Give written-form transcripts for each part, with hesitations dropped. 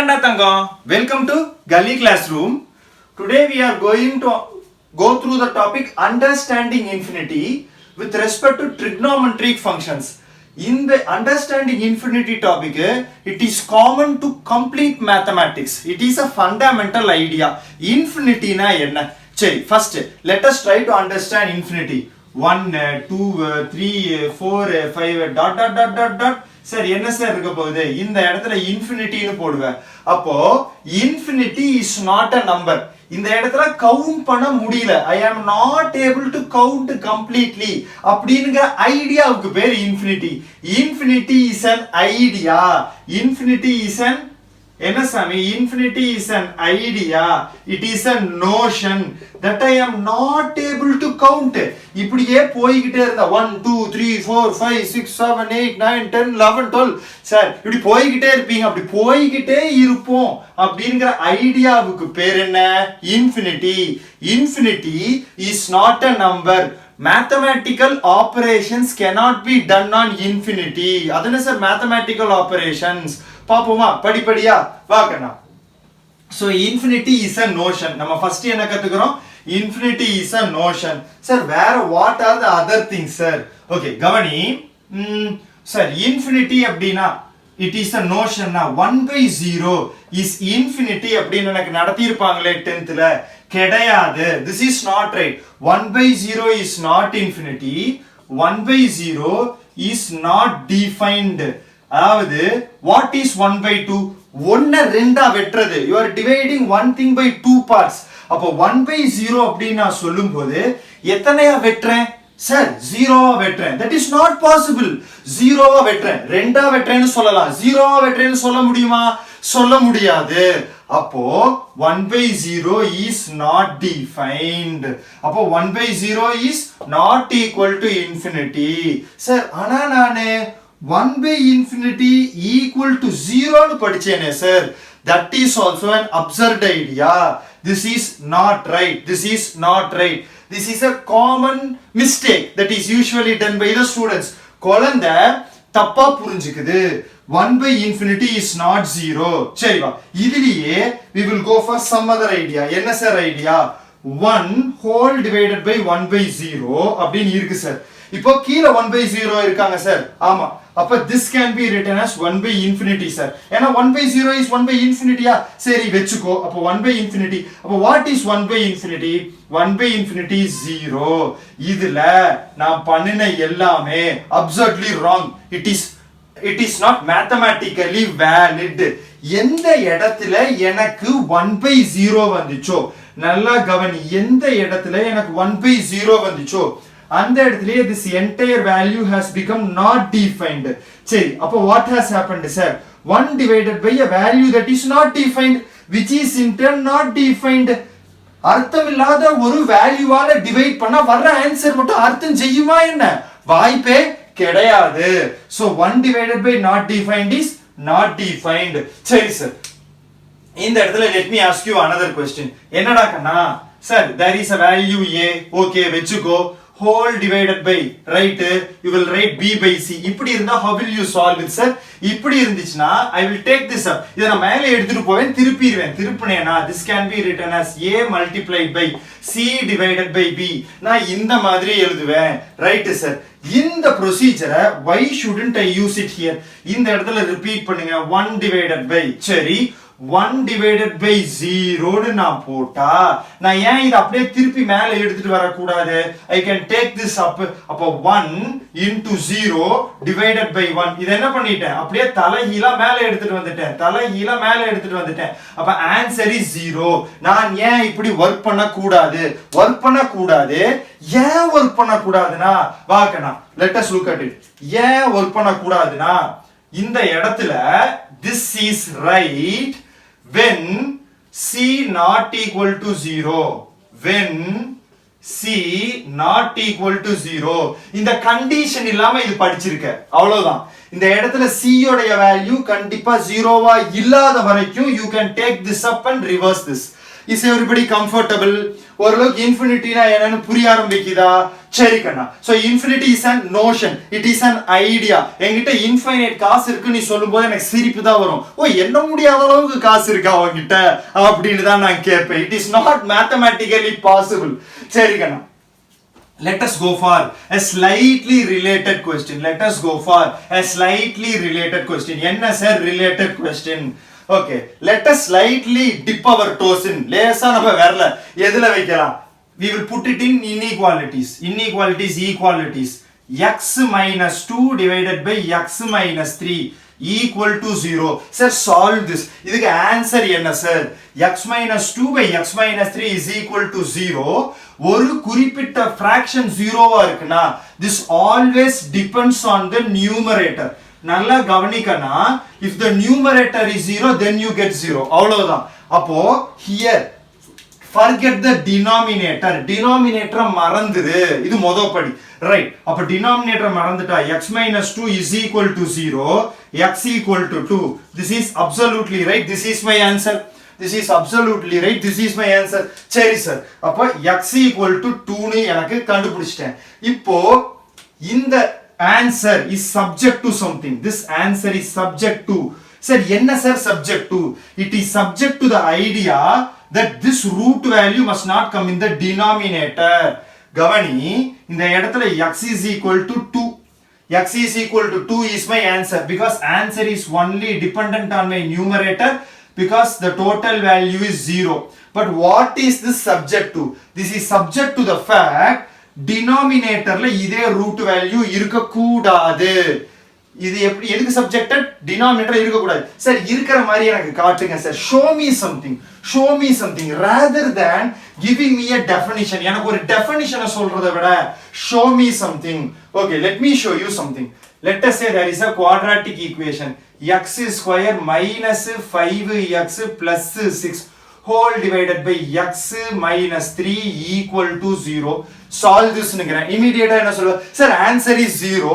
Enna Tangam, welcome to Gully Classroom. Today we are going to go through the topic understanding infinity with respect to trigonometric functions. In the understanding infinity topic, it is common to complete mathematics. It is a fundamental idea. Infinity na enna? Cheri, first let us try to understand infinity. 1, 2, 3, 4, 5 dot dot dot dot dot. Sir என்ன sir இருக்க போகுது இந்த இடத்துல இன்ஃபினிட்டின்னு போடுவேன். அப்போ infinity is not a number. இந்த இடத்துல கவுண்ட் பண்ண முடியல. I am not able to count completely அப்படிங்கிற ஐடியாவுக்கு பேர் infinity. Infinity is an idea. Infinity is an என்ன சாமி? Infinity is an idea. It is a notion that I am not able to count. இப்படியே போய்கிட்டே இருந்தா 1 2 3 4 5 6 7 8 9 10 11 12 சார் இப்படி போய்கிட்டே இருப்பீங்க. அப்படி போய்கிட்டே இருப்போம் அப்படிங்கிற ஐடியாவுக்கு பேர் என்ன? Infinity. Infinity is not a number. Mathematical operations cannot be done on infinity. அதுன்னு சார் mathematical operations. பாப்போமா படிப்படியா வாக்கண்ணா. So infinity is a notion. நம்ம ஃபர்ஸ்ட் என்ன கத்துக்கிறோம்? Infinity is a notion. Sir, where what are the other things, sir? Okay, கவனி. Sir, infinity அப்படினா it is a notion. 1/0 is infinity அப்படின்னு எனக்கு நடத்தி இருப்பாங்களே 10th ல. கிடையாது. This is not right. 1/0 is not infinity. 1/0 is not defined. அதாவது what is 1/2? 1 2 வெட்றது. You are dividing one thing by two parts. அப்போ 1/0 அப்படின்னு நான் சொல்லும்போது எத்தனையா வெட்றேன்? சார் 0வா வெட்றேன். that is not possible. 0வா வெட்றேன். 2ஆ வெட்றேன்னு சொல்லலாம். 0வா வெட்றேன்னு சொல்ல முடியுமா? சொல்ல முடியாது. அப்போ 1/0 is not defined. அப்போ 1/0 is not equal to infinity. Sir ஆனா நானே 1/infinity equal to 0 னு படிச்சேனே sir. that is also an absurd idea. This is not right. This is not right. This is a common mistake that is usually done by the students. குழந்தை தப்பா புரிஞ்சுக்குது. 1/infinity is not 0. சரி வா. இதிலேயே we will go for some other idea. என்ன sir idea? 1 whole divided by 1/0 அப்படின்னு இருக்கு sir. இப்போ கீழ 1/0 இருக்காங்க சார். ஆமா. அப்ப this can be written as 1/infinity sir. ஏனா 1/0 is 1/infinity. சரி வெச்சுக்கோ. அப்ப 1/infinity. அப்ப what is 1/infinity? 1/infinity is 0. இதுல நான் பண்ணின எல்லாமே absolutely wrong. It is not mathematically valid. எந்த இடத்துல எனக்கு 1/0 வந்துச்சோ நல்லா கவனி. எந்த இடத்துல எனக்கு 1/0 வந்துச்சோ அந்த இடத்துலயே this entire value has become not defined. சரி அப்போ what has happened sir? 1 divided by a value that is not defined, which is in turn not defined. அர்த்தமில்லாத ஒரு வேல்யூவால டிவைட் பண்ணா வர்ற ஆன்சர் மட்டும் அர்த்தம் செய்யுமா என்ன? வாய்ப்பே கிடையாது. so 1 divided by not defined is not defined. சரி சார் இந்த இடத்துல let me ask you another question. என்னடா கண்ணா? Sir there is a value a. okay வெச்சுக்கோ. whole divided by right, you will write b by c. இப்படி இருந்தா how will you solve it sir? இப்படி இருந்துச்சுனா I will take this up. இத நான் மேலே எடுத்துட்டு போவேன், திருப்பிடுவேன். திருப்பினேனா this can be written as a multiplied by c divided by b. நான் இந்த மாதிரி எழுதுவேன். Right sir. இந்த ப்ரொசீஜரை why shouldn't I use it here? இந்த இடத்துல ரிப்பீட் பண்ணுங்க. 1 divided by சரி 1 divided by 0 னு நான் போட்டா நான் ஏன் இத அப்படியே திருப்பி மேலே எடுத்துட்டு வர கூடாது? I can take this up. அப்ப 1 into 0 divided by 1. இத என்ன பண்ணிட்டேன்? அப்படியே தலைகீழா மேலே எடுத்துட்டு வந்துட்டேன். தலைகீழா மேலே எடுத்துட்டு வந்துட்டேன். அப்ப ஆன்சர் இஸ் 0. நான் ஏன் இப்படி வர்க் பண்ண கூடாது? வர்க் பண்ண கூடாது. ஏன் வர்க் பண்ண கூடாதுனா வாக்கனா let us look at it. ஏன் வர்க் பண்ண கூடாதுனா இந்த இடத்துல this is right when c not equal to 0. when c not equal to 0. இந்த கண்டிஷன் இல்லாம இது படிச்சிருக்க அவ்வளவுதான். இந்த இடத்துல c உடைய வேல்யூ கண்டிப்பா 0வா இல்லாத வரைக்கும் you can take this up and reverse this. Is everybody comfortable? ஓரளவுக்கு இன்ஃபினிட்டினா என்னன்னு புரிய ஆரம்பிக்குதா? சரி கண்ணா. So infinity is an notion, it is an idea. என்கிட்ட இன்ஃபைனைட் காசு இருக்கு நீ சொல்லும்போது எனக்கு சிரிப்பு தான் வரும். ஓ என்ன முடியாத அளவுக்கு காசு இருக்கா அவங்கிட்ட அப்படின்னு தான் நான் கேட்பேன். It is not mathematically possible. சரி கண்ணா. Let us go for a slightly related question. Let us go for a slightly related question. என்ன sir related question? Okay, let us slightly dip our toes in. லேசா நம்ம வரல எதுல வைக்கலாம்? We will put it in inequalities. Inequalities, equalities. X minus 2 divided by x minus 3 equal to 0. Sir, solve this. இதுக்கு answer என்ன sir? x minus 2 by x minus 3 is equal to 0. ஒரு குறிப்பிட்ட fraction 0வா இருக்குனா this always depends on the numerator. நல்லா கவனிக்கனா, if the numerator is 0 then you get 0. அவ்வளவுதான். அப்போ here forget the denominator. Denominator மறந்துரு. இது முதல் படி. Right. அப்ப denominator மறந்துட்டா x minus 2 is equal to 0, x equal to 2. This is absolutely right. This is my answer. This is absolutely right. This is my answer. சரி sir. அப்ப x equal to 2 னு எனக்கு கண்டுபிடிச்சிட்டேன். இப்போ இந்த answer is subject to something. This answer is subject to. Sir, என்ன sir subject to? It is subject to the idea that this root value must not come in the denominator. கவனி, இந்த இடத்துல x is equal to 2. X is equal to 2 is my answer because answer is only dependent on my numerator because the total value is 0. But what is this subject to? This is subject to the fact denominatorல இதே root value இருக்க கூடாது. இது எப்படி எதுக்கு subjected? Denominator இருக்க கூடாது. Sir இருக்கிற மாதிரி எனக்கு காட்டுங்க sir. show me something rather than giving me a definition. எனக்கு ஒரு டெஃபினிஷனை சொல்றதை விட show me something. Okay, let me show you something. Let us say there is a quadratic equation x square minus 5x plus 6 whole divided by x minus 3 equal to 0. Solve this னுங்கறேன். இமிடியேட்டா என்ன சொல்லுவ? Sir answer is 0.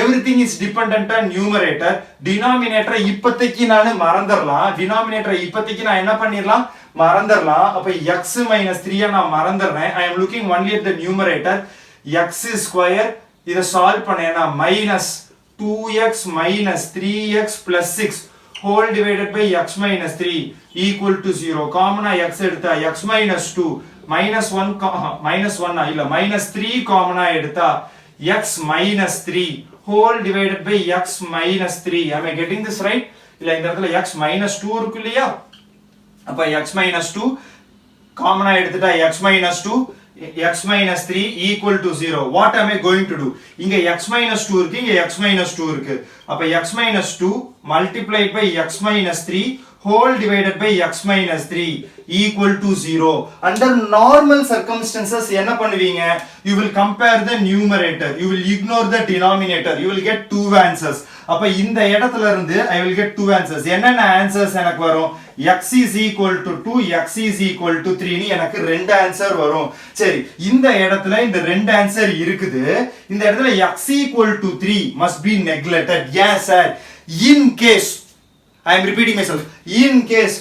Everything is dependent on numerator. Denominator இப்போதைக்கு நான் மறந்துறலாம். Denominator இப்போதைக்கு நான் என்ன பண்ணிரலாம்? மறந்துறலாம். அப்ப x minus 3 நான் மறந்துறேன். I am looking only at the numerator. x square இத solve பண்ணேனா minus 2x minus 3x plus 6 whole divided by x minus 3 equal to 0. காமனா x எடுத்தா x minus 2 minus 1 இல்ல minus 3 காமனா எடுத்தா x minus 3 whole divided by x minus 3. Am I getting this right? இல்ல இந்த இடத்துல x minus 2 இருக்கு இல்லையா? அப்ப x minus 2 காமனா எடுத்துட்டா x minus 2 x minus 3 equal to 0. What am I going to do? இங்க x minus 2 இருக்கு, இங்க x minus 2 இருக்கு. அப்ப x minus 2 multiplied by x minus 3 whole divided by x minus 3 equal to 0. Under normal circumstances என்ன பண்ணுவீங்க? You will compare the numerator. You will ignore the denominator. You will get two answers. அப்ப இந்த இடத்துல இருந்து I will get two answers. என்னென்ன answers எனக்கு வரும்? x is equal to 2, x is equal to 3 னு எனக்கு ரெண்டு ஆன்சர் வரும். சரி, இந்த இடத்துல இந்த ரெண்டு ஆன்சர் இருக்குது. இந்த இடத்துல x equal to 3 must be neglected. Yes sir. In case, I am repeating myself, in case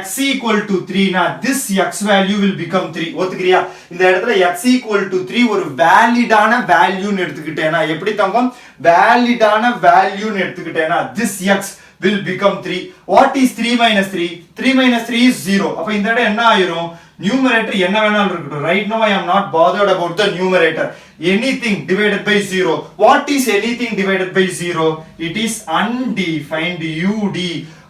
x equal to 3 na this x value will become 3. ஒத்துக்கிறியா? இந்த இடத்துல x equal to 3 ஒரு வேலிடான வேல்யூ னு எடுத்துக்கிட்டேனா எப்படி தங்கம்? வேலிடான வேல்யூ னு எடுத்துக்கிட்டேனா this x will become 3. What is 3 minus 3? 3 minus 3 is 0. அப்ப இந்த இடம் என்ன ஆயிரும்? numerator என்ன வேணாலும் இருக்கட்டும். Right now I am not bothered about the numerator. Anything divided by 0. What is anything divided by 0? It is undefined. ud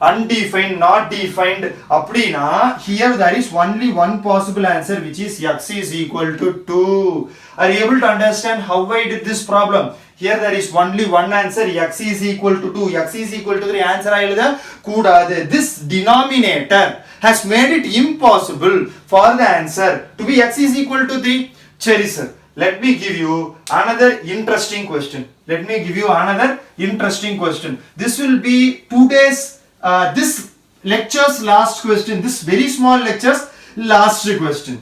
undefined, not defined. அப்படினா here there is only one possible answer which is x is equal to 2. Are you able to understand how I did this problem? Here there is only one answer, x is equal to 2. X is equal to 3 answer எழுத கூடாது. This denominator has made it impossible for the answer to be x is equal to 3. சரி sir, let me give you another interesting question. This will be today's this lecture's last question. This very small lecture's last question.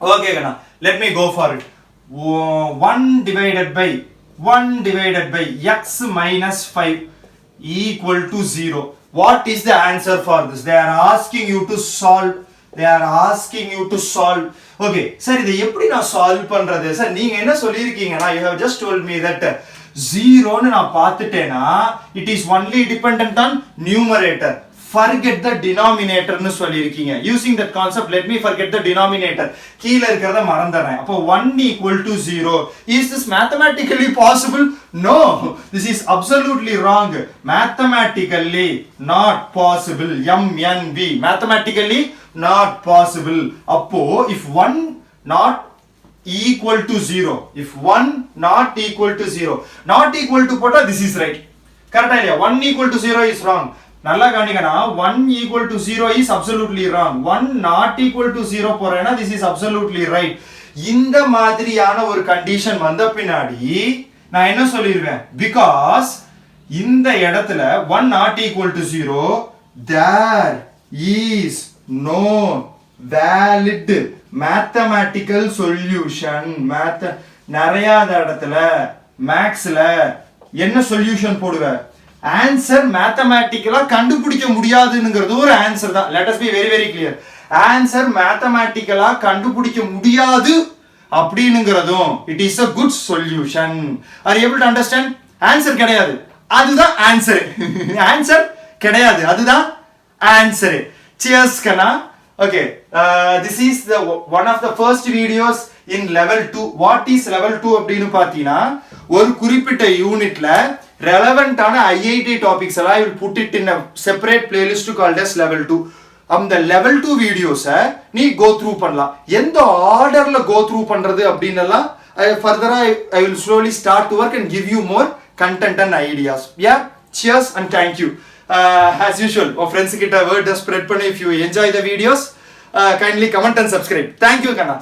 Okay gana, let me go for it. 1 divided by x minus 5 equal to 0. What is the answer for this? They are asking you to solve they are asking you to solve. Okay sir, இதை எப்படி நான் solve பண்றது sir? நீங்க என்ன சொல்லியிருக்கீங்கன்னா, you have just told me that 0 ன்னு நான் பார்த்துட்டேனா it is only dependent on numerator. Forget the denominator னு சொல்லியிருக்கீங்க. Using that concept, let me forget the denominator. கீழ இருக்கிறத மறந்துறேன். அப்போ 1 equal to 0. Is this mathematically possible? No, this is absolutely wrong. Mathematically not possible. MNV. Mathematically not possible. அப்போ if 1 not equal to 0, if 1 not equal to 0, not equal to போட்டா this is right. கரெக்டா இல்லையா? 1 equal to 0 is wrong. நல்லா கவனிக்கனா, 1 equal to 0 is absolutely wrong. 1 not equal to 0 போறேனா this is absolutely right. இந்த மாதிரியான ஒரு condition வந்த பின்னாடி நான் என்ன சொல்லிருவேன்? because இந்த இடத்துல 1 not equal to 0, there is no valid mathematical solution. நிறைய இடத்துல மேக்ஸ்ல என்ன சொல்யூஷன் போடுவேன்? ஆன்சர் மேத்தமேட்டிக்கலா கண்டுபிடிக்க முடியாதுங்கிறது ஒரு ஆன்சர் தான். Let us be very very clear. Answer மேத்தமேட்டிக்கலா கண்டுபிடிக்க முடியாது அப்படிங்கிறதும் it is a good solution. are you able to understand? Answer கிடையாது, அதுதான் ஆன்சர். ஆன்சர் கிடையாது, அதுதான் ஆன்சர். cheers கண்ணா. okay this is the one of the first videos in level 2. what is level 2 அப்படினு பாத்தீனா, ஒரு குறிப்பிட்ட யூனிட்ல relevant ஆன IIT topics எல்லாம் I will put it in a separate playlist called as level 2. அந்த level 2 videos நீ go through பண்ணலாம். எந்த ஆர்டர்ல go through பண்றது அப்படினெல்லாம் further I will slowly start to work and give you more content and ideas. yeah, cheers and thank you. as usual உன் friends கிட்ட word spread பண்ணி, if you enjoy the videos kindly comment and subscribe. thank you Kanna.